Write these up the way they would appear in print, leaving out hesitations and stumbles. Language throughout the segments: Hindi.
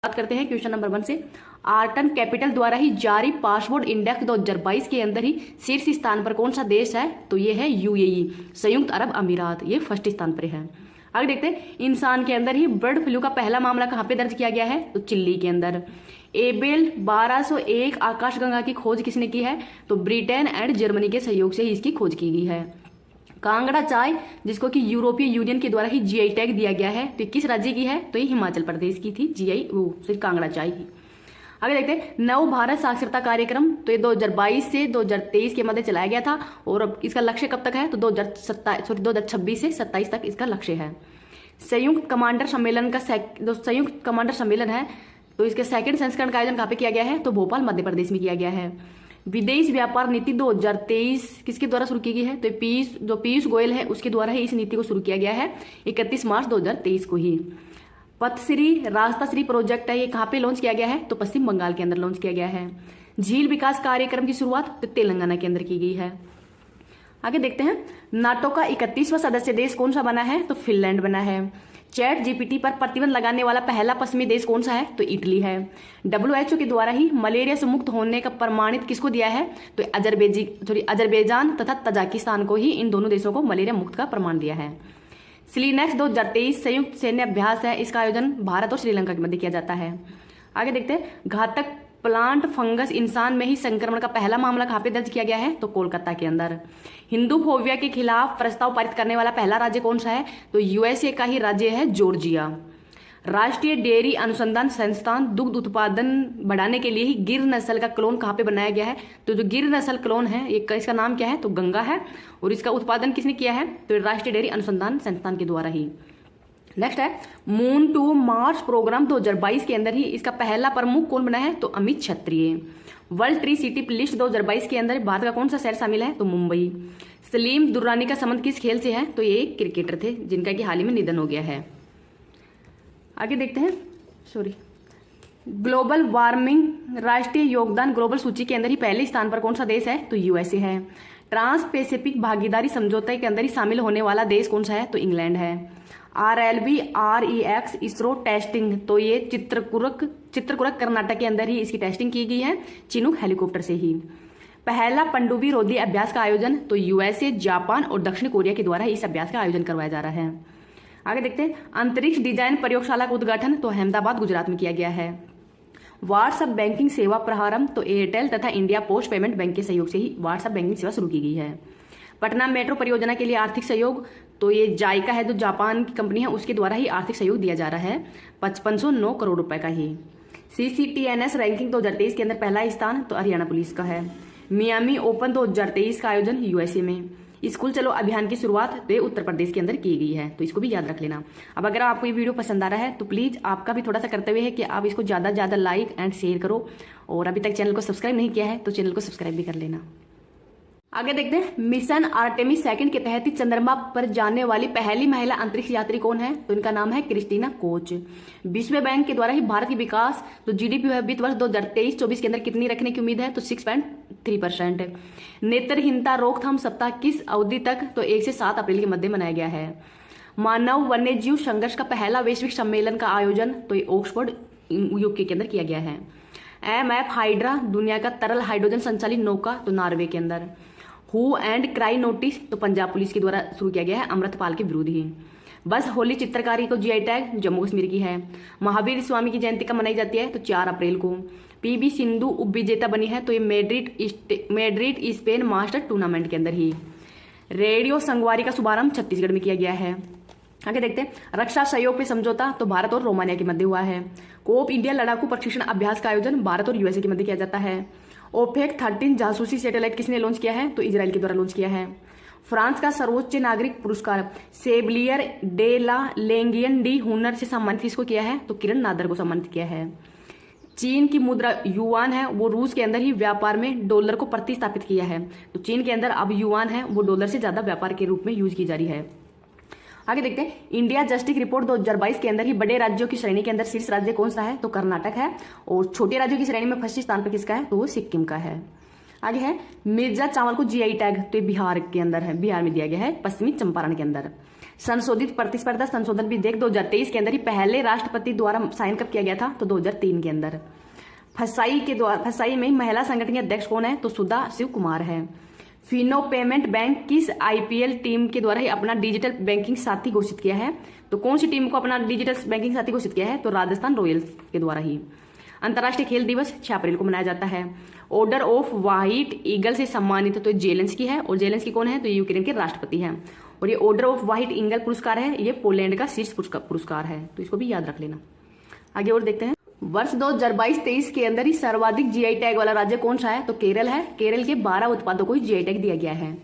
बात करते हैं क्वेश्चन नंबर 1 से। आर्टन कैपिटल द्वारा ही जारी पासपोर्ट इंडेक्स 2022 के अंदर ही शीर्ष स्थान पर कौन सा देश है? तो ये है यूएई, संयुक्त अरब अमीरात। ये फर्स्ट स्थान पर है। आगे देखते हैं, इंसान के अंदर ही बर्ड फ्लू का पहला मामला कहाँ पे दर्ज किया गया है? तो चिल्ली के अंदर। एबेल 1201 आकाशगंगा की खोज किसने की है? तो ब्रिटेन एंड जर्मनी के सहयोग से ही इसकी खोज की गई है। कांगड़ा चाय, जिसको कि यूरोपीय यूनियन के द्वारा ही जीआई टैग दिया गया है, तो किस राज्य की है? तो ये हिमाचल प्रदेश की थी जीआई, वो सिर्फ कांगड़ा चाय की। आगे देखते हैं, नव भारत साक्षरता कार्यक्रम, तो ये 2022 से 2023 के मध्य चलाया गया था और अब इसका लक्ष्य कब तक है? तो 2026 से 27 तक इसका लक्ष्य है। संयुक्त कमांडर सम्मेलन का जो संयुक्त कमांडर सम्मेलन है, तो इसके सेकंड संस्करण का आयोजन कहाँ पे किया गया है? तो भोपाल मध्य प्रदेश में किया गया है। विदेश व्यापार नीति 2023 किसके द्वारा शुरू की गई है? तो पीयूष गोयल है, उसके द्वारा ही इस नीति को शुरू किया गया है 31 मार्च 2023 को ही। पथश्री रास्ता श्री प्रोजेक्ट है, ये कहाँ पे लॉन्च किया गया है? तो पश्चिम बंगाल के अंदर लॉन्च किया गया है। झील विकास कार्यक्रम की शुरुआत तो तेलंगाना के अंदर की गई है। आगे देखते हैं, नाटो का 31वां सदस्य देश कौन सा बना है? तो फिनलैंड बना है। चैट जीपीटी पर प्रतिबंध लगाने वाला पहला पश्चिमी देश कौन सा है? तो इटली है। WHO के द्वारा ही मलेरिया से मुक्त होने का प्रमाणित किसको दिया है? तो अजरबैजान तथा तजाकिस्तान को ही, इन दोनों देशों को मलेरिया मुक्त का प्रमाण दिया है। स्लीनेक्स 2023 संयुक्त सैन्य अभ्यास है, इसका आयोजन भारत और श्रीलंका के मध्य किया जाता है। आगे देखते हैं, घातक प्लांट फंगस इंसान में ही संक्रमण का पहला मामला कहाँ पे दर्ज किया गया है? तो कोलकाता के अंदर। हिंदू फोबिया के खिलाफ प्रस्ताव पारित करने वाला पहला राज्य कौन सा है? तो यूएसए का ही राज्य है जॉर्जिया। राष्ट्रीय डेयरी अनुसंधान संस्थान दुग्ध उत्पादन बढ़ाने के लिए ही गिर नस्ल का क्लोन कहाँ पे बनाया गया है? तो जो गिर नस्ल क्लोन है, इसका नाम क्या है? तो गंगा है। और इसका उत्पादन किसने किया है? तो राष्ट्रीय डेयरी अनुसंधान संस्थान के द्वारा ही। नेक्स्ट है, मून टू मार्स प्रोग्राम 2022 के अंदर ही इसका पहला प्रमुख कौन बना है? तो अमित क्षत्रिय। वर्ल्ड ट्री सिटी लिस्ट 2022 के अंदर भारत का कौन सा शहर शामिल है? तो मुंबई। सलीम दुर्रानी का संबंध किस खेल से है? तो ये क्रिकेटर थे, जिनका कि हाल ही में निधन हो गया है। आगे देखते हैं, ग्लोबल वार्मिंग राष्ट्रीय योगदान ग्लोबल सूची के अंदर ही पहले स्थान पर कौन सा देश है? तो यूएसए है। ट्रांस पैसिफिक भागीदारी समझौते के अंदर ही शामिल होने वाला देश कौन सा है? तो इंग्लैंड है। RLB-REX इसरो टेस्टिंग, तो ये चित्रकूट कर्नाटक के अंदर ही इसकी टेस्टिंग की गई है, चिनूक हेलीकॉप्टर से ही। पहला पनडुब्बी रोधी अभ्यास का आयोजन तो यूएसए, जापान और दक्षिण कोरिया के द्वारा इस अभ्यास का आयोजन करवाया जा रहा है। आगे देखते हैं, अंतरिक्ष डिजाइन प्रयोगशाला का उद्घाटन तो अहमदाबाद गुजरात में किया गया है। व्हाट्सएप बैंकिंग सेवा प्रारंभ तो एयरटेल तथा इंडिया पोस्ट पेमेंट बैंक के सहयोग से ही व्हाट्सएप बैंकिंग सेवा शुरू की गई है। पटना मेट्रो परियोजना के लिए आर्थिक सहयोग तो ये जायका है, जो जापान की कंपनी है, उसके द्वारा ही आर्थिक सहयोग दिया जा रहा है 5509 करोड़ रुपए का ही। CCTNS रैंकिंग 2023 के अंदर पहला स्थान तो हरियाणा पुलिस का है। मियामी ओपन 2023 का आयोजन यूएसए में। स्कूल चलो अभियान की शुरुआत तो ये उत्तर प्रदेश के अंदर की गई है, तो इसको भी याद रख लेना। अब अगर आपको ये वीडियो पसंद आ रहा है तो प्लीज आपका भी थोड़ा सा कर्तव्य है कि आप इसको ज्यादा से ज्यादा लाइक एंड शेयर करो, और अभी तक चैनल को सब्सक्राइब नहीं किया है तो चैनल को सब्सक्राइब भी कर लेना। आगे देखते हैं, मिशन आर्टेमिस 2 के तहत ही चंद्रमा पर जाने वाली पहली महिला अंतरिक्ष यात्री कौन है? तो इनका नाम है क्रिस्टीना कोच। विश्व बैंक के द्वारा ही भारत की विकास तो जीडीपी वित्त वर्ष 2023-24 के अंदर कितनी रखने की उम्मीद है? तो 6.3%। नेत्रहीनता रोकथाम सप्ताह किस अवधि तक? तो 1 से 7 अप्रैल के मध्य मनाया गया है। मानव वन्यजीव संघर्ष का पहला वैश्विक सम्मेलन का आयोजन तो ऑक्सफोर्ड यूके के अंदर किया गया है। MF हाइड्रा दुनिया का तरल हाइड्रोजन संचालित नौका तो नॉर्वे के अंदर। हु एंड क्राई नोटिस तो पंजाब पुलिस के द्वारा शुरू किया गया है, अमृतपाल के विरुद्ध ही। बस होली चित्रकारी को जीआई टैग जम्मू कश्मीर की है। महावीर स्वामी की जयंती कब मनाई जाती है? तो 4 अप्रैल को। PV सिंधु उप विजेता बनी है तो ये मैड्रिड स्पेन मास्टर टूर्नामेंट के अंदर ही। रेडियो संगवारी का शुभारंभ छत्तीसगढ़ में किया गया है। आगे देखते हैं, रक्षा सहयोग पे समझौता तो भारत और रोमानिया के मध्य हुआ है। कोप इंडिया लड़ाकू प्रशिक्षण अभ्यास का आयोजन भारत और यूएसए के मध्य किया जाता है। ओपेक 13 जासूसी सैटेलाइट किसने लॉन्च किया है? तो इजराइल के द्वारा लॉन्च किया है। फ्रांस का सर्वोच्च नागरिक पुरस्कार सेवलियर डे ला लेंगियन डी हुनर से सम्मानित किसको किया है? तो किरण नादर को सम्मानित किया है। चीन की मुद्रा युआन है, वो रूस के अंदर ही व्यापार में डॉलर को प्रतिस्थापित किया है, तो चीन के अंदर अब युआन है वो डॉलर से ज्यादा व्यापार के रूप में यूज की जा रही है। आगे देखते हैं, इंडिया जस्टिस रिपोर्ट 2022 के अंदर ही बड़े राज्यों की श्रेणी के अंदर शीर्ष राज्य कौन सा है? तो कर्नाटक है। और छोटे राज्यों की श्रेणी में फर्स्ट स्थान पर किसका है? तो वो सिक्किम का है। आगे है, मिर्जा चावल को जीआई टैग तो बिहार के अंदर है, बिहार में दिया गया है, पश्चिमी चंपारण के अंदर। संशोधित प्रतिस्पर्धा संशोधन विधेयक 2023 के अंदर ही पहले राष्ट्रपति द्वारा साइन कब किया गया था? तो 2003 के अंदर। फसाई में महिला संगठन के अध्यक्ष कौन है? तो सुधा शिव कुमार है। फिनो पेमेंट बैंक किस आईपीएल टीम के द्वारा ही अपना डिजिटल बैंकिंग साथी घोषित किया है? तो कौन सी टीम को अपना डिजिटल बैंकिंग साथी घोषित किया है? तो राजस्थान रॉयल्स के द्वारा ही। अंतर्राष्ट्रीय खेल दिवस 6 अप्रैल को मनाया जाता है। ऑर्डर ऑफ व्हाइट ईगल से सम्मानित तो जेलेंस्की है, और जेलेंस्की कौन है? तो यूक्रेन के राष्ट्रपति हैं। और ये ऑर्डर ऑफ व्हाइट ईगल पुरस्कार है, ये पोलैंड का शीर्ष पुरस्कार है, तो इसको भी याद रख लेना। आगे और देखते हैं। वर्ष 2022-23 के अंदर ही सर्वाधिक जीआई टैग वाला राज्य कौन सा है? तो केरल है। केरल के 12 उत्पादों को ही जीआई टैग दिया गया है।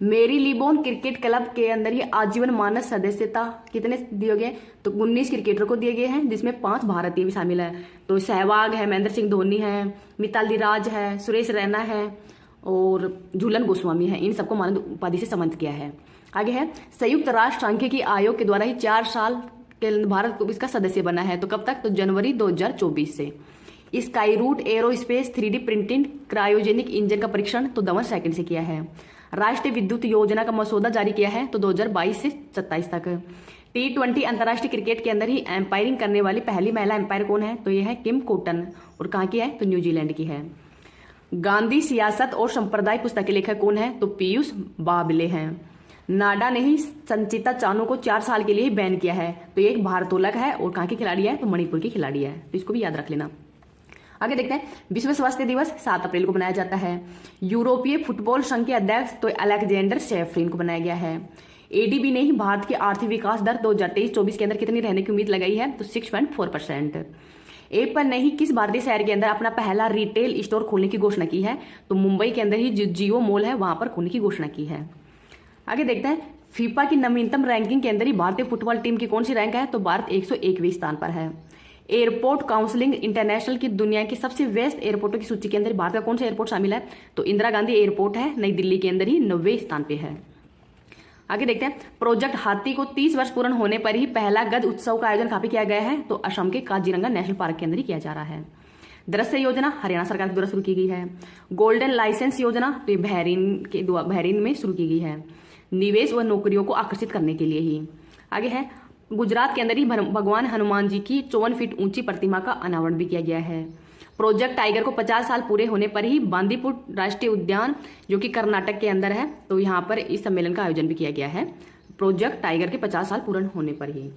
मेरी लिबोन क्रिकेट क्लब के अंदर ही आजीवन मानद सदस्यता कितने दिए गए? तो 19 क्रिकेटर को दिए गए हैं, जिसमें 5 भारतीय भी शामिल है। तो सहवाग है, महेंद्र सिंह धोनी है, मिताली राज है, सुरेश रैना है और झूलन गोस्वामी है। इन सबको मानद उपाधि से सम्मानित किया है। आगे है संयुक्त राष्ट्र सांख्यिकी आयोग के द्वारा ही 4 साल के भारत को इसका सदस्य बना है। तो कब तक? तो जनवरी 2024 से। Skyroot Aerospace 3D printing cryogenic engine का परीक्षण तो 52 सेकंड से किया है। राष्ट्रीय विद्युत योजना का मसौदा जारी किया है तो 2022 से 27 तक। T20 अंतर्राष्ट्रीय क्रिकेट के अंदर ही एम्पायरिंग करने वाली पहली महिला एम्पायर कौन है? तो यह है किम कोटन, और कहाँ की है? तो न्यूजीलैंड की है। गांधी सियासत और संप्रदाय पुस्तक के लेखक कौन है? तो पीयूष बाबले हैं। नाडा ने ही संचिता चानू को 4 साल के लिए बैन किया है। तो ये एक भारोत्तोलक है, और कहाँ की खिलाड़ी है? तो मणिपुर की खिलाड़ी है, तो इसको भी याद रख लेना। आगे देखते हैं। विश्व स्वास्थ्य दिवस 7 अप्रैल को मनाया जाता है। यूरोपीय फुटबॉल संघ के अध्यक्ष तो अलेक्जेंडर शेफरिन को बनाया गया है। एडीबी ने ही भारत की आर्थिक विकास दर 2023-24 के अंदर कितनी रहने की उम्मीद लगाई है? तो 6.4%। एप्पल ने ही किस भारतीय शहर के अंदर अपना पहला रिटेल स्टोर खोलने की घोषणा की है? तो मुंबई के अंदर ही जो जियो मॉल है वहां पर खोलने की घोषणा की है। आगे देखते हैं। फीफा की नवीनतम रैंकिंग के अंदर ही भारतीय फुटबॉल टीम की कौन सी रैंक है? तो भारत 101वें स्थान पर है। एयरपोर्ट काउंसिलिंग इंटरनेशनल की दुनिया की सबसे व्यस्त एयरपोर्टों की सूची के अंदर भारत का कौन सा एयरपोर्ट शामिल है? तो इंदिरा गांधी एयरपोर्ट है, नई दिल्ली के अंदर ही 90वें स्थान पे है। आगे देखते हैं। प्रोजेक्ट हाथी को 30 वर्ष पूर्ण होने पर ही पहला गज उत्सव का आयोजन कहाँ पे किया गया है? तो असम के काजीरंगा नेशनल पार्क के अंदर ही किया जा रहा है। दृश्य योजना हरियाणा सरकार के द्वारा शुरू की गई है। गोल्डन लाइसेंस योजना तो ये बहरीन में शुरू की गई है, निवेश व नौकरियों को आकर्षित करने के लिए ही। आगे है। गुजरात के अंदर ही भगवान हनुमान जी की 54 फीट ऊंची प्रतिमा का अनावरण भी किया गया है। प्रोजेक्ट टाइगर को 50 साल पूरे होने पर ही बांदीपुर राष्ट्रीय उद्यान जो कि कर्नाटक के अंदर है, तो यहाँ पर इस सम्मेलन का आयोजन भी किया गया है प्रोजेक्ट टाइगर के 50 साल पूर्ण होने पर ही।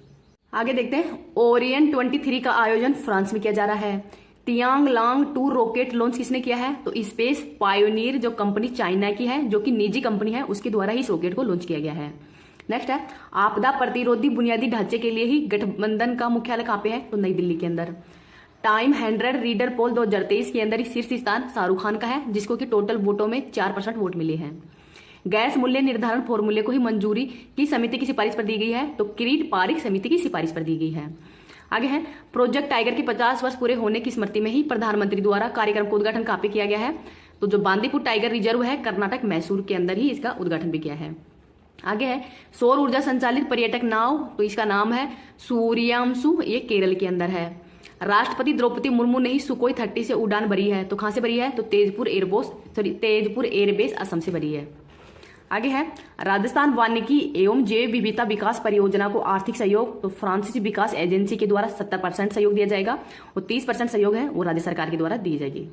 आगे देखते हैं। ओरियन 23 का आयोजन फ्रांस में किया जा रहा है। तियांग लांग 2 रॉकेट लॉन्च किसने किया है? तो स्पेस पायोनियर जो कंपनी चाइना की है, जो कि निजी कंपनी है, उसके द्वारा ही इस रॉकेट को लॉन्च किया गया है। नेक्स्ट है। आपदा प्रतिरोधी बुनियादी ढांचे के लिए ही गठबंधन का मुख्यालय कहाँ पे है? तो नई दिल्ली के अंदर। टाइम 100 रीडर पोल 2023 के अंदर ही शीर्ष स्थान शाहरुख खान का है, जिसको कि टोटल वोटों में 4% वोट मिले हैं। गैस मूल्य निर्धारण फॉर्मूले को ही मंजूरी की समिति की सिफारिश पर दी गई है, तो किरीट पारिक समिति की सिफारिश पर दी गई है। आगे है। प्रोजेक्ट टाइगर के 50 वर्ष पूरे होने की स्मृति में ही प्रधानमंत्री द्वारा कार्यक्रम का उद्घाटन कहाँ पे किया गया है? तो जो बांदीपुर टाइगर रिजर्व है कर्नाटक मैसूर के अंदर ही इसका उद्घाटन भी किया है। आगे है। सौर ऊर्जा संचालित पर्यटक नाव, तो इसका नाम है सूर्यांशु, ये केरल के अंदर है। राष्ट्रपति द्रौपदी मुर्मू ने ही सुकोई 30 से उड़ान भरी है, तो कहां से भरी है? तो तेजपुर एयरबेस असम से भरी है। आगे है। राजस्थान वानिकी एवं जैव विविधता विकास परियोजना को आर्थिक सहयोग तो फ्रांसीसी विकास एजेंसी के द्वारा 70% सहयोग दिया जाएगा, और 30% सहयोग है वो राज्य सरकार के द्वारा दी जाएगी।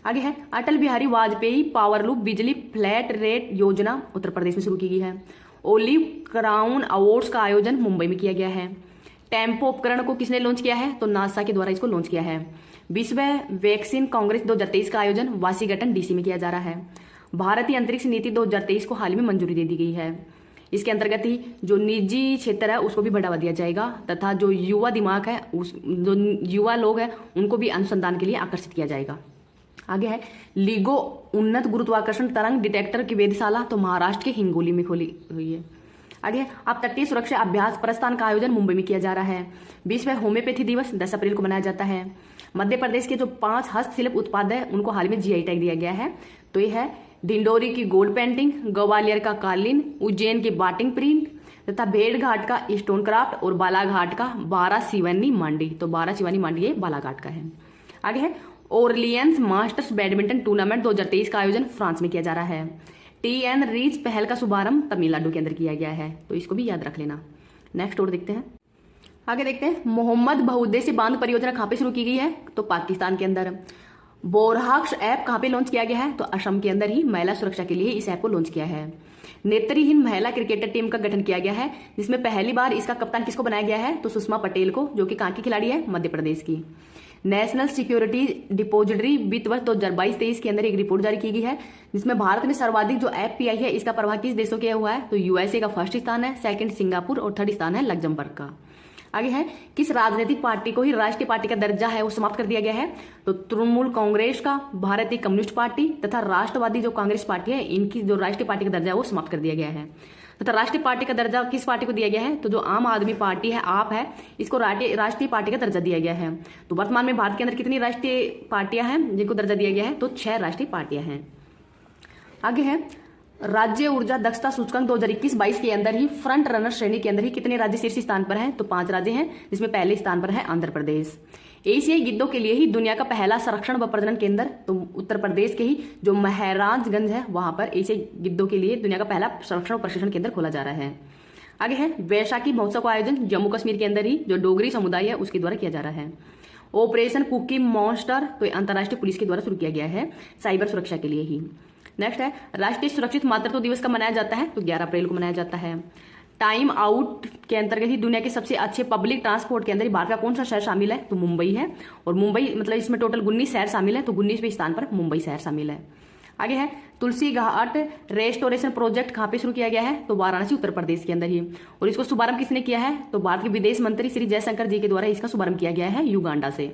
आगे है। अटल बिहारी वाजपेयी पावर लूप बिजली फ्लैट रेट योजना उत्तर प्रदेश में शुरू की गई है। ओलिव क्राउन अवार्ड्स का आयोजन मुंबई में किया गया है। टेम्पो उपकरण को किसने लॉन्च किया है? तो नासा के द्वारा इसको लॉन्च किया है। विश्व वैक्सीन कांग्रेस 2023 का आयोजन वाशिंगटन डीसी में किया जा रहा है। भारतीय अंतरिक्ष नीति 2023 को हाल ही में मंजूरी दे दी गई है। इसके अंतर्गत ही जो निजी क्षेत्र है उसको भी बढ़ावा दिया जाएगा, तथा जो युवा दिमाग है जो युवा लोग हैं उनको भी अनुसंधान के लिए आकर्षित किया जाएगा। आगे है। लिगो उन्नत गुरुत्वाकर्षण तरंग डिटेक्टर की वेधशाला तो महाराष्ट्र के हिंगोली में खोली हुई है। आगे है। अब तटीय सुरक्षा अभ्यास प्रस्थान का आयोजन मुंबई में किया जा रहा है। विश्व होम्योपैथी दिवस 10 अप्रैल को मनाया जाता है। मध्य प्रदेश के जो 5 हस्तशिल्प उत्पाद है उनको हाल में जीआई टैग दिया गया है, तो ये है डिंडोरी की गोल्ड पेंटिंग, ग्वालियर का कालीन, उज्जैन की बाटिंग प्रिंट तथा भेड़घाट का स्टोन क्राफ्ट और बालाघाट का 12 शिवानी मांडी, तो 12 शिवानी मांडी ये बालाघाट का है। आगे है। ओरलियंस मास्टर्स बैडमिंटन टूर्नामेंट 2023 का आयोजन फ्रांस में किया जा रहा है। TN रीच पहल का शुभारंभ तमिलनाडु के अंदर किया गया है, तो इसको भी याद रख लेना। नेक्स्ट और देखते हैं। आगे देखते हैं, मोहम्मद बहुउद्देशीय बांध परियोजना कहाँ पे शुरू की गई है? तो पाकिस्तान के अंदर। बोरहाक्स ऐप कहाँ पे लॉन्च किया गया है? तो असम के अंदर ही महिला सुरक्षा के लिए इस ऐप को लॉन्च किया है। नेत्रहीन महिला क्रिकेटर टीम का गठन किया गया है, जिसमें पहली बार इसका कप्तान किसको बनाया गया है? तो सुषमा पटेल को, जो कि कहाँ की खिलाड़ी है? मध्य प्रदेश की। नेशनल सिक्योरिटी डिपोजिटरी वित्त वर्ष 2022-23 के अंदर एक रिपोर्ट जारी की गई है, जिसमें भारत में सर्वाधिक जो एफपीआई है इसका प्रभाव किस देशों के हुआ है? तो यूएसए का फर्स्ट स्थान है, सेकंड सिंगापुर और थर्ड स्थान है लग्जमबर्ग का। आगे है, किस राजनीतिक पार्टी को ही राष्ट्रीय पार्टी का दर्जा है वो समाप्त कर दिया गया है? तो तृणमूल कांग्रेस का, भारतीय कम्युनिस्ट पार्टी तथा राष्ट्रवादी जो कांग्रेस पार्टी है, इनकी जो राष्ट्रीय पार्टी का दर्जा है वो समाप्त कर दिया गया है। तथा राष्ट्रीय पार्टी का दर्जा किस पार्टी को दिया गया है? तो जो आम आदमी पार्टी है, आप है, इसको राष्ट्रीय पार्टी का दर्जा दिया गया है। तो वर्तमान में भारत के अंदर कितनी राष्ट्रीय पार्टियां हैं जिनको दर्जा दिया गया है? तो 6 राष्ट्रीय पार्टियां हैं। आगे है, राज्य ऊर्जा दक्षता सूचकांक 2021-22 के अंदर ही फ्रंट रनर श्रेणी के अंदर ही कितने राज्य शीर्ष स्थान पर हैं? तो 5 राज्य हैं, जिसमें पहले स्थान पर है आंध्र प्रदेश। एशियाई गिद्धों के लिए ही दुनिया का पहला संरक्षण व प्रजनन केंद्र, तो उत्तर प्रदेश के ही जो महाराजगंज है वहां पर एशियाई गिद्धों के लिए दुनिया का पहला संरक्षण और प्रशिक्षण केंद्र खोला जा रहा है। आगे है, वैशाखी महोत्सव का आयोजन जम्मू कश्मीर के अंदर ही जो डोगरी समुदाय है उसके द्वारा किया जा रहा है। ऑपरेशन कुकी मॉन्स्टर तो अंतर्राष्ट्रीय पुलिस के द्वारा शुरू किया गया है, साइबर सुरक्षा के लिए ही। नेक्स्ट है, राष्ट्रीय सुरक्षित मातृत्व दिवस कब मनाया जाता है? तो 11 अप्रैल को मनाया जाता है। टाइम आउट के अंतर्गत ही दुनिया के सबसे अच्छे पब्लिक ट्रांसपोर्ट के अंदर भारत का कौन सा शहर शामिल है? तो मुंबई है। और मुंबई मतलब इसमें टोटल 19 शहर शामिल है, तो 19वें स्थान पर मुंबई शहर शामिल है। आगे है, तुलसी घाट रेस्टोरेशन प्रोजेक्ट कहाँ पे शुरू किया गया है? तो वाराणसी उत्तर प्रदेश के अंदर ही। और इसको शुभारंभ किसने किया है? तो भारत के विदेश मंत्री श्री जयशंकर जी के द्वारा इसका शुभारंभ किया गया है युगांडा से।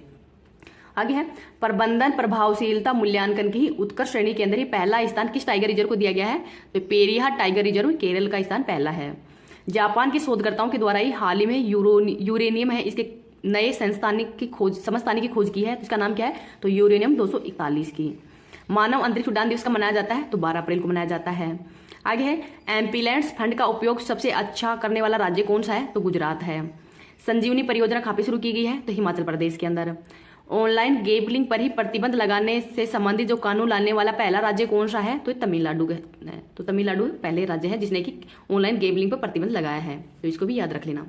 आगे है, प्रबंधन प्रभावशीलता मूल्यांकन की उत्कृष्ट श्रेणी के अंदर ही पहला स्थान किस टाइगर रिजर्व को दिया गया है? तो पेरियार टाइगर रिजर्व केरल का स्थान पहला है। जापान के शोधकर्ताओं के द्वारा ही हाल ही में यूरेनियम है इसके नए समस्थानिक की खोज की है, इसका नाम क्या है? तो यूरेनियम 241 की। मानव अंतरिक्ष उड़ान दिवस का मनाया जाता है? तो 12 अप्रैल को मनाया जाता है। आगे है, एम्पिलेंट्स फंड का उपयोग सबसे अच्छा करने वाला राज्य कौन सा है? तो गुजरात है। संजीवनी परियोजना कहाँ पे शुरू की गई है? तो हिमाचल प्रदेश के अंदर। ऑनलाइन गैम्बलिंग पर ही प्रतिबंध लगाने से संबंधित जो कानून लाने वाला पहला राज्य कौन सा है? तो तमिलनाडु है। तो तमिलनाडु पहले राज्य है जिसने कि ऑनलाइन गैम्बलिंग पर प्रतिबंध लगाया है, तो इसको भी याद रख लेना।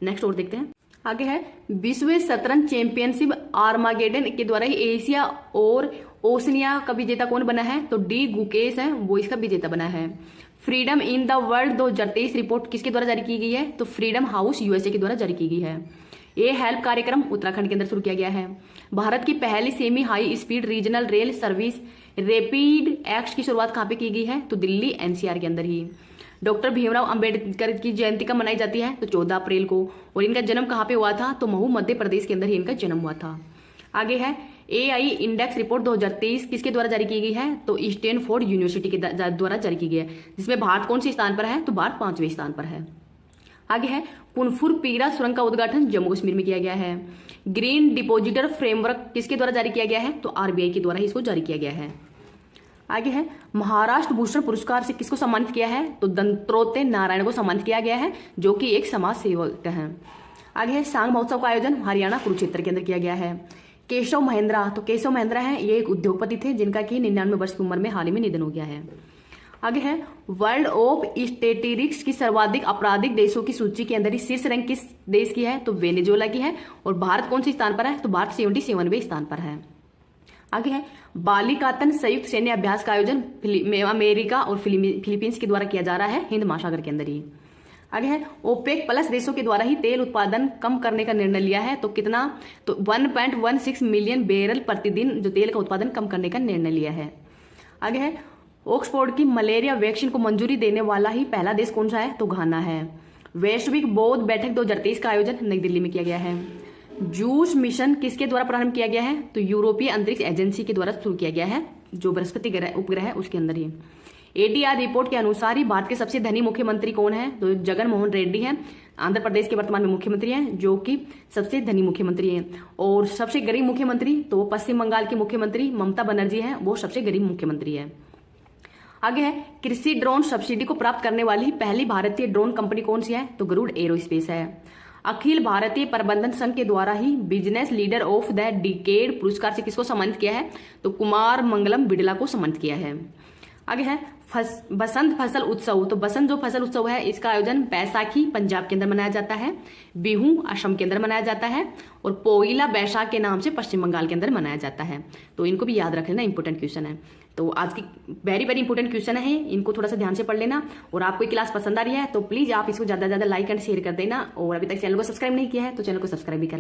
नेक्स्ट और देखते हैं। आगे है, विश्व शतरंज चैंपियनशिप आर्मागेडन के द्वारा ही एशिया और ओशनिया का विजेता कौन बना है? तो डी गुकेश है, वो इसका विजेता बना है। Freedom in the world 2023 report किसके द्वारा जारी की गई है? तो फ्रीडम हाउस यूएसए के द्वारा जारी की गई है। ये हेल्प कार्यक्रम उत्तराखंड के अंदर शुरू किया गया है। भारत की पहली semi high speed regional rail service rapid x की शुरुआत कहाँ पे की गई है? तो दिल्ली एनसीआर के अंदर ही। डॉक्टर भीमराव अंबेडकर की जयंती कब मनाई जाती है? तो 14 अप्रैल को। और इनका जन्म कहाँ पे हुआ था? तो महू मध्य प्रदेश के अंदर ही इनका जन्म हुआ था। आगे है, AI इंडेक्स रिपोर्ट 2023 किसके द्वारा जारी की गई है? तो स्टैनफोर्ड यूनिवर्सिटी के द्वारा जारी की गई है, जिसमें भारत कौन से स्थान पर है? तो भारत 5वें स्थान पर है। आगे है, कुनफुर पीरा सुरंग का उद्घाटन जम्मू कश्मीर में किया गया है। ग्रीन डिपोजिटर फ्रेमवर्क किसके द्वारा जारी किया गया है? तो RBI के द्वारा इसको जारी किया गया है। आगे है, महाराष्ट्र भूषण पुरस्कार से किसको सम्मानित किया है? तो दंत्रोते नारायण को सम्मानित किया गया है, जो कि एक समाज सेवक है। आगे है, सांग महोत्सव का आयोजन हरियाणा कुरुक्षेत्र के अंदर किया गया है। केशव महिंद्रा, तो केशव महिंद्रा है, ये एक उद्योगपति थे जिनका कि 99 वर्ष की उम्र में हाल ही में निधन हो गया है। आगे है, वर्ल्ड ऑफ स्टैटिस्टिक्स की सर्वाधिक आपराधिक देशों की सूची के अंदर ही शीर्ष रैंक किस देश की है? तो वेनेजुएला की है। और भारत कौन सी स्थान पर है? तो भारत 77वें स्थान पर है। आगे है, बालिकातन संयुक्त सैन्य अभ्यास का आयोजन अमेरिका और फिलीपींस के द्वारा किया जा रहा है, हिंद महासागर के अंदर ही। आगे है, ओपेक प्लस देशों के द्वारा ही तेल उत्पादन कम करने का निर्णय लिया है। तो कितना? तो 1.16 मिलियन बैरल प्रतिदिन जो तेल का उत्पादन कम करने का निर्णय लिया है। आगे है, ऑक्सफोर्ड की मलेरिया वैक्सीन को मंजूरी देने वाला ही पहला देश कौन सा है? तो घाना है। वैश्विक बौद्ध बैठक 2023 का आयोजन नई दिल्ली में किया गया है। जूस मिशन किसके द्वारा प्रारंभ किया गया है? तो यूरोपीय अंतरिक्ष एजेंसी के द्वारा शुरू किया गया है, जो बृहस्पति उपग्रह है उसके अंदर ही। ADR रिपोर्ट के अनुसार ही भारत के सबसे धनी मुख्यमंत्री कौन है? तो जगन मोहन रेड्डी हैं, आंध्र प्रदेश के वर्तमान में मुख्यमंत्री हैं, जो कि सबसे धनी मुख्यमंत्री हैं। और सबसे गरीब मुख्यमंत्री तो पश्चिम बंगाल की मुख्यमंत्री ममता बनर्जी हैं, वो सबसे गरीब मुख्यमंत्री है। आगे है, कृषि ड्रोन सब्सिडी को प्राप्त करने वाली पहली भारतीय ड्रोन कंपनी कौन सी है? तो गरुड़ एरोस्पेस है। अखिल भारतीय प्रबंधन संघ के द्वारा ही business leader of the decade पुरस्कार से किसको सम्मानित किया है? तो कुमार मंगलम बिड़ला को सम्मानित किया है। आगे है बसंत फसल उत्सव। तो बसंत जो फसल उत्सव है इसका आयोजन बैसाखी पंजाब के अंदर मनाया जाता है, बिहू असम के अंदर मनाया जाता है और पोइला बैसाख के नाम से पश्चिम बंगाल के अंदर मनाया जाता है। तो इनको भी याद रख लेना, इंपॉर्टेंट क्वेश्चन है। तो आज की वेरी वेरी इंपॉर्टेंट क्वेश्चन है, इनको थोड़ा सा ध्यान से पढ़ लेना। और आपको ये क्लास पसंद आ रही है तो प्लीज आप इसको ज्यादा से ज्यादा लाइक एंड शेयर कर देना। और अभी तक चैनल को सब्सक्राइब नहीं किया है तो चैनल को सब्सक्राइब भी कर